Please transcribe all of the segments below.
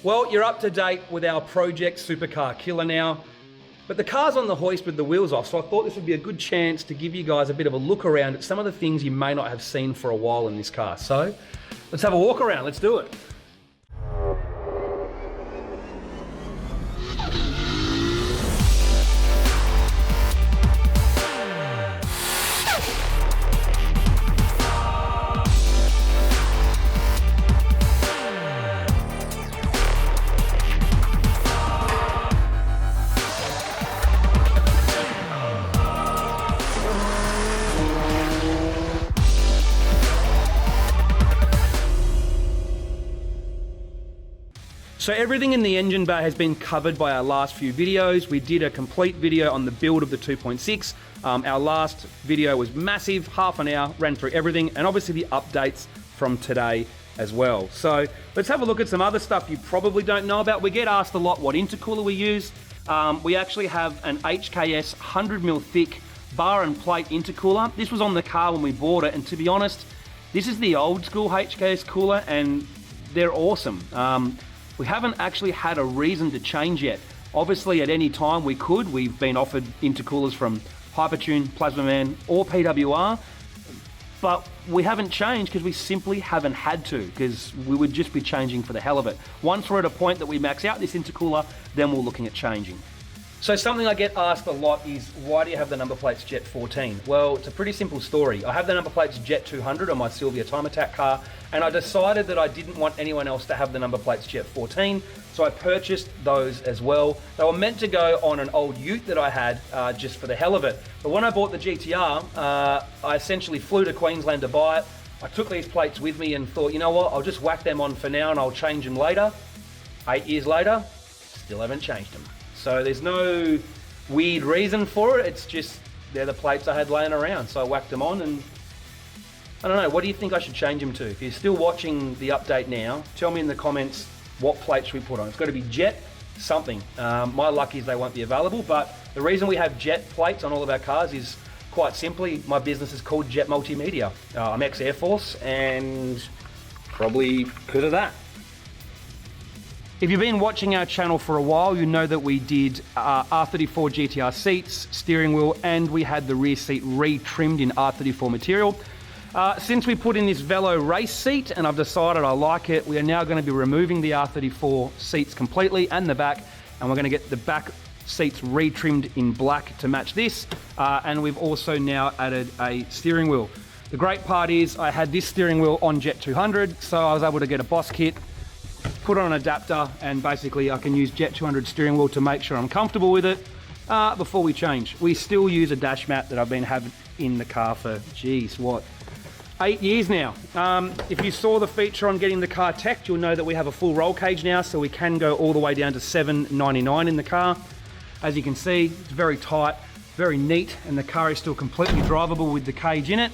Well, you're up to date with our Project Supercar Killer now, but the car's on the hoist with the wheels off, so I thought this would be a good chance to give you guys a bit of a look around at some of the things you may not have seen for a while in this car. So, let's have a walk around, let's do it. So everything in the engine bay has been covered by our last few videos. We did a complete video on the build of the 2.6. Our last video was massive, half an hour, ran through everything, and obviously the updates from today as well. So let's have a look at some other stuff you probably don't know about. We get asked a lot what intercooler we use. We actually have an HKS 100mm thick bar and plate intercooler. This was on the car when we bought it, and to be honest, this is the old school HKS cooler, and they're awesome. We haven't actually had a reason to change yet. Obviously, at any time we could. We've been offered intercoolers from Hypertune, Plasmaman, or PWR, but we haven't changed because we simply haven't had to, because we would just be changing for the hell of it. Once we're at a point that we max out this intercooler, then we're looking at changing. So something I get asked a lot is, why do you have the number plates Jet 14? Well, it's a pretty simple story. I have the number plates Jet 200 on my Silvia Time Attack car, and I decided that I didn't want anyone else to have the number plates Jet 14, so I purchased those as well. They were meant to go on an old ute that I had just for the hell of it. But when I bought the GT-R, I essentially flew to Queensland to buy it. I took these plates with me and thought, you know what, I'll just whack them on for now and I'll change them later. 8 years later, still haven't changed them. So there's no weird reason for it, it's just they're the plates I had laying around, so I whacked them on. And I don't know, what do you think I should change them to? If you're still watching the update now, tell me in the comments what plates we put on. It's got to be Jet something. My luck is they won't be available, but the reason we have Jet plates on all of our cars is quite simply, my business is called Jet Multimedia. I'm ex-Air Force, and probably because of that. If you've been watching our channel for a while, you know that we did R32 GT-R seats, steering wheel, and we had the rear seat re-trimmed in R32 material. Since we put in this Velo race seat, and I've decided I like it, we are now going to be removing the R32 seats completely and the back, and we're going to get the back seats re-trimmed in black to match this, and we've also now added a steering wheel. The great part is I had this steering wheel on Jet 200, so I was able to get a Boss kit, put on an adapter, and basically I can use Jet 200 steering wheel to make sure I'm comfortable with it before we change. We still use a dash mat that I've been having in the car for, geez, what, 8 years now. If you saw the feature on getting the car teched, you'll know that we have a full roll cage now, so we can go all the way down to $799 in the car. As you can see, it's very tight, very neat, and the car is still completely drivable with the cage in it.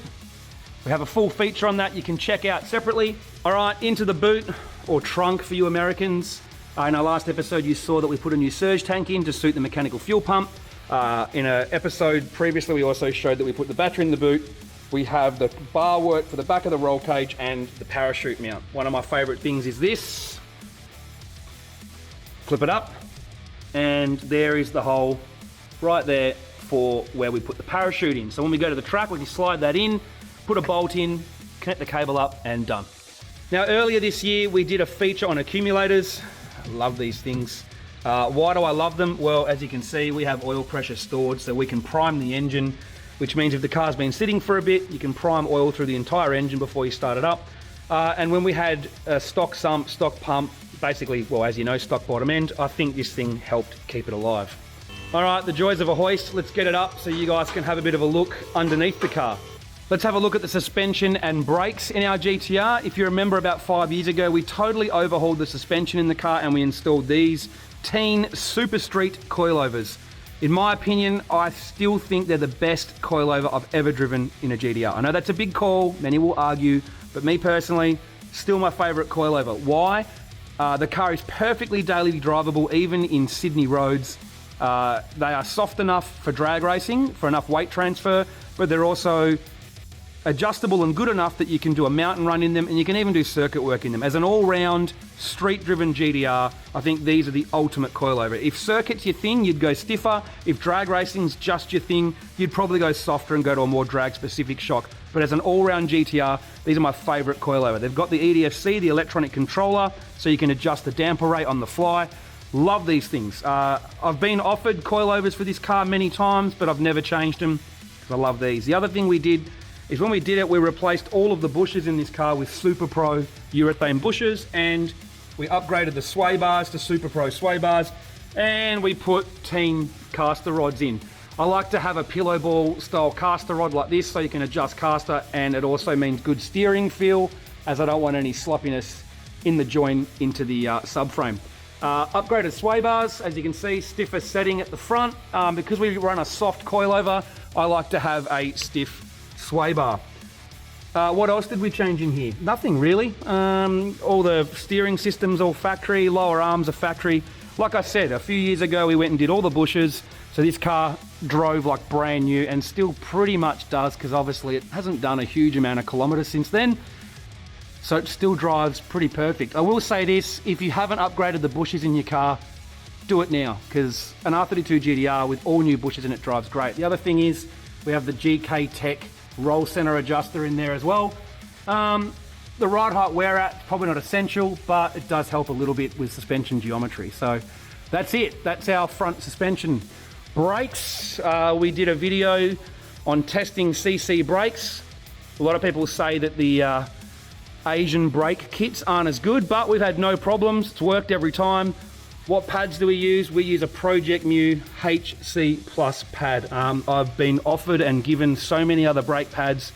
We have a full feature on that you can check out separately. All right, into the boot, or trunk for you Americans. In our last episode, you saw that we put a new surge tank in to suit the mechanical fuel pump. In an episode previously, we also showed that we put the battery in the boot. We have the bar work for the back of the roll cage and the parachute mount. One of my favorite things is this. Flip it up, and there is the hole right there for where we put the parachute in. So when we go to the track, we can slide that in, put a bolt in, connect the cable up, and done. Now, earlier this year, we did a feature on accumulators. I love these things. Why do I love them? Well, as you can see, we have oil pressure stored, so we can prime the engine, which means if the car's been sitting for a bit, you can prime oil through the entire engine before you start it up. And when we had a stock sump, stock pump, basically, well, as you know, stock bottom end, I think this thing helped keep it alive. All right, the joys of a hoist. Let's get it up so you guys can have a bit of a look underneath the car. Let's have a look at the suspension and brakes in our GT-R. If you remember, about 5 years ago, we totally overhauled the suspension in the car and we installed these Teen Super Street Coil Overs. In my opinion, I still think they're the best coilover I've ever driven in a GT-R. I know that's a big call, many will argue, but me personally, still my favorite coilover. Why? The car is perfectly daily drivable, even in Sydney roads. They are soft enough for drag racing, for enough weight transfer, but they're also adjustable and good enough that you can do a mountain run in them, and you can even do circuit work in them. As an all-round, street-driven GT-R, I think these are the ultimate coilover. If circuit's your thing, you'd go stiffer. If drag racing's just your thing, you'd probably go softer and go to a more drag-specific shock. But as an all-round GT-R, these are my favourite coilover. They've got the EDFC, the electronic controller, so you can adjust the damper rate on the fly. Love these things. I've been offered coilovers for this car many times, but I've never changed them because I love these. The other thing we did is when we did it, we replaced all of the bushes in this car with Super Pro urethane bushes, and we upgraded the sway bars to Super Pro sway bars, and we put Team caster rods in. I like to have a pillow ball style caster rod like this so you can adjust caster, and it also means good steering feel, as I don't want any sloppiness in the joint into the subframe. Upgraded sway bars, as you can see, stiffer setting at the front. Because we run a soft coilover, I like to have a stiff sway bar. What else did we change in here? Nothing really. All the steering systems all factory, lower arms are factory. Like I said, a few years ago we went and did all the bushes, so this car drove like brand new, and still pretty much does, because obviously it hasn't done a huge amount of kilometers since then. So it still drives pretty perfect. I will say this, if you haven't upgraded the bushes in your car, do it now, because an R32 GT-R with all new bushes in it drives great. The other thing is we have the GK Tech roll center adjuster in there as well. The ride height wear out, probably not essential, but it does help a little bit with suspension geometry. So that's it. That's our front suspension. Brakes, we did a video on testing CC brakes. A lot of people say that the Asian brake kits aren't as good, but we've had no problems. It's worked every time. What pads do we use? We use a Project Mu HC Plus pad. I've been offered and given so many other brake pads.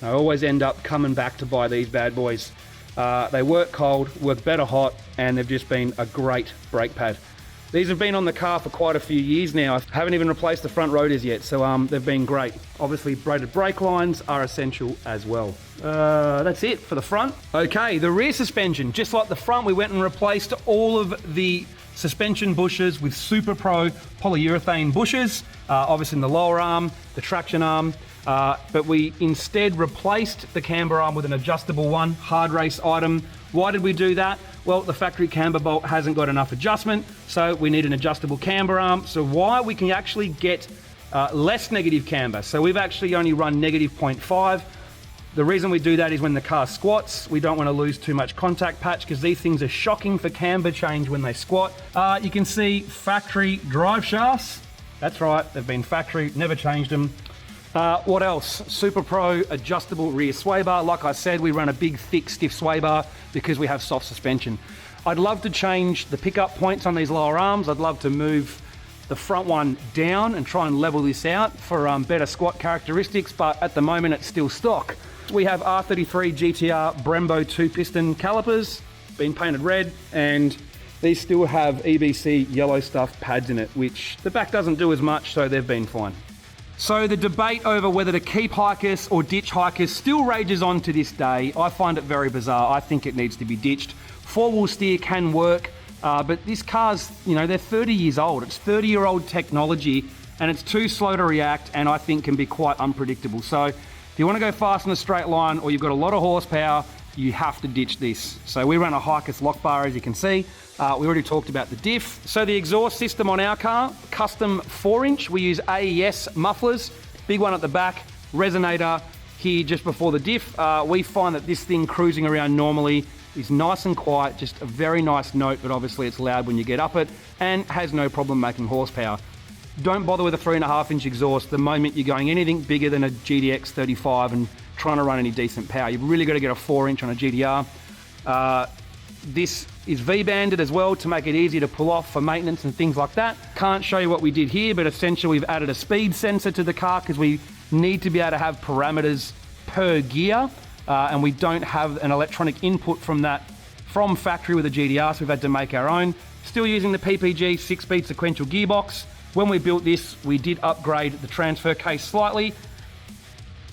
I always end up coming back to buy these bad boys. They work cold, work better hot, and they've just been a great brake pad. These have been on the car for quite a few years now. I haven't even replaced the front rotors yet, so they've been great. Obviously, braided brake lines are essential as well. That's it for the front. Okay, the rear suspension, just like the front, we went and replaced all of the suspension bushes with Super Pro polyurethane bushes, obviously in the lower arm, the traction arm, but we instead replaced the camber arm with an adjustable one, hard race item. Why did we do that? Well, the factory camber bolt hasn't got enough adjustment, so we need an adjustable camber arm. So why we can actually get less negative camber. So we've actually only run negative 0.5. The reason we do that is when the car squats, we don't want to lose too much contact patch, because these things are shocking for camber change when they squat. You can see factory drive shafts. That's right, they've been factory, never changed them. What else? Super Pro adjustable rear sway bar. Like I said, we run a big, thick, stiff sway bar because we have soft suspension. I'd love to change the pickup points on these lower arms. I'd love to move the front one down and try and level this out for better squat characteristics, but at the moment it's still stock. We have R33 GT-R Brembo 2-piston calipers, been painted red, and these still have EBC yellow stuff pads in it, which the back doesn't do as much, so they've been fine. So the debate over whether to keep Hikers or ditch Hikers still rages on to this day. I find it very bizarre. I think it needs to be ditched. Four-wheel steer can work, but this car's, you know, they're 30 years old. It's 30-year-old technology, and it's too slow to react, and I think can be quite unpredictable. So if you want to go fast in a straight line, or you've got a lot of horsepower, you have to ditch this. So we run a Hikers lock bar, as you can see. We already talked about the diff. So the exhaust system on our car, custom 4-inch. We use AES mufflers, big one at the back, resonator here just before the diff. We find that this thing cruising around normally is nice and quiet, just a very nice note, but obviously it's loud when you get up it, and has no problem making horsepower. Don't bother with a 3.5-inch exhaust the moment you're going anything bigger than a GDX 35 and trying to run any decent power. You've really got to get a 4-inch on a GT-R. This is V-banded as well to make it easier to pull off for maintenance and things like that. Can't show you what we did here, but essentially we've added a speed sensor to the car because we need to be able to have parameters per gear, and we don't have an electronic input from that from factory with a GT-R, so we've had to make our own. Still using the PPG 6-speed sequential gearbox. When we built this, we did upgrade the transfer case slightly.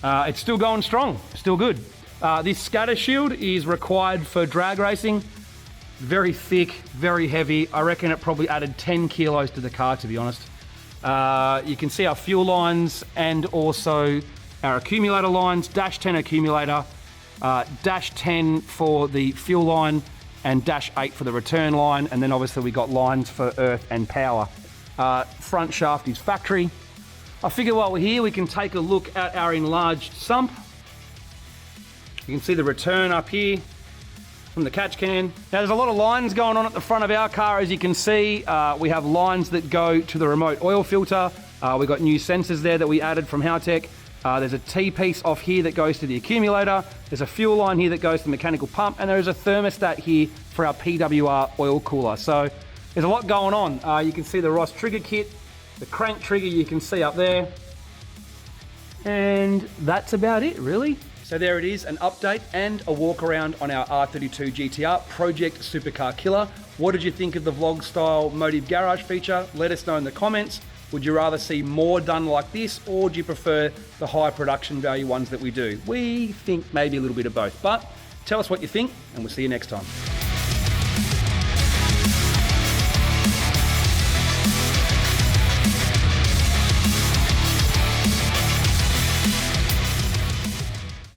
It's still going strong, still good. This scatter shield is required for drag racing. Very thick, very heavy. I reckon it probably added 10 kilos to the car, to be honest. You can see our fuel lines and also our accumulator lines, -10 accumulator, -10 for the fuel line, and -8 for the return line, and then obviously we got lines for earth and power. Front shaft is factory. I figure while we're here we can take a look at our enlarged sump. You can see the return up here from the catch can. Now there's a lot of lines going on at the front of our car, as you can see. We have lines that go to the remote oil filter. We've got new sensors there that we added from Howtech. There's a T-piece off here that goes to the accumulator. There's a fuel line here that goes to the mechanical pump, and there is a thermostat here for our PWR oil cooler. So there's a lot going on. You can see the Ross trigger kit, the crank trigger you can see up there. And that's about it, really. So there it is, an update and a walk around on our R32 GT-R Project Supercar Killer. What did you think of the vlog style motive garage feature? Let us know in the comments. Would you rather see more done like this, or do you prefer the high production value ones that we do? We think maybe a little bit of both, but tell us what you think and we'll see you next time.